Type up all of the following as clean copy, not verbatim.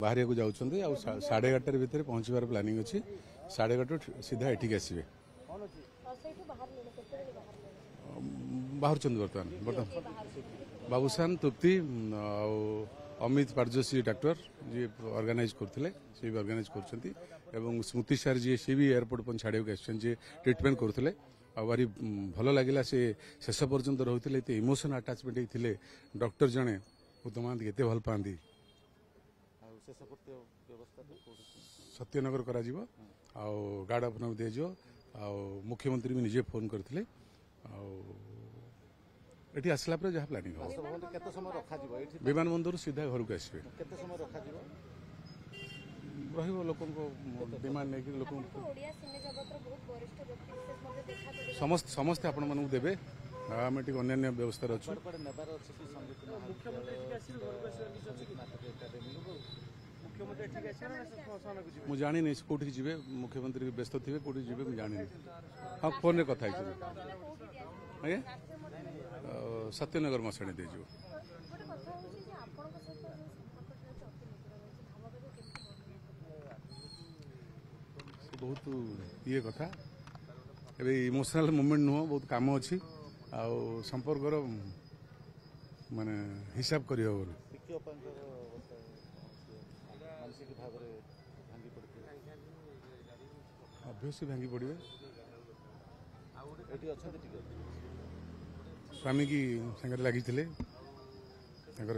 बाहर को जाऊँ 11:30 भितर पहुंचबार प्लानिंग अच्छी 11:30 सीधा एठिक आसवे बाहर बर्तमान बाबूसान तृप्ति अमित पारजोशी डॉक्टर जी ऑर्गेनाइज करते सी भी ऑर्गेनाइज कर स्मृति सार जी सी भी एयरपोर्ट पर छाड़ा ट्रिटमेंट करते भारी भल लगे से शेष पर्यंत रोते इमोशन आटाचमेंट होते डॉक्टर जड़े उत्तम महांती एत भल पाती सत्यनगर कर गार्ड ऑफ ऑनर दिज्व मुख्यमंत्री भी निजे फोन करते एटी आसला पर जहाँ प्लानिंग हो विमान बंदर सीधा घर को आसवे लोक डिमांड नहीं लोक समस्ते आपण मानक देवे आम टी अन्य व्यवस्था अच्छु मुझे जानी नहीं कौटी जी मुख्यमंत्री व्यस्त थे कौटी जी मुझे जानी हाँ फोन रे कथा आज्ञा सत्यनगर मसाणी दे बहुत ये कथा ए इमोशनल मोमेंट नुह बहुत काम अच्छी संपर्क माने हिसाब कर अभ्यसी भांगी पड़े स्वामी की सागर लगी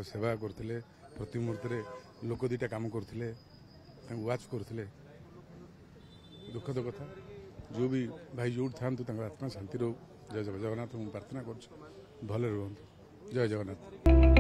सेवा करते प्रति मुहूर्त लोक दीटा कम करते वाच करते दुखद कथा जो भी भाई जो था आत्मा शांति रो जय जगन्नाथ मुझे प्रार्थना कर भले रुहतु जय जगन्नाथ।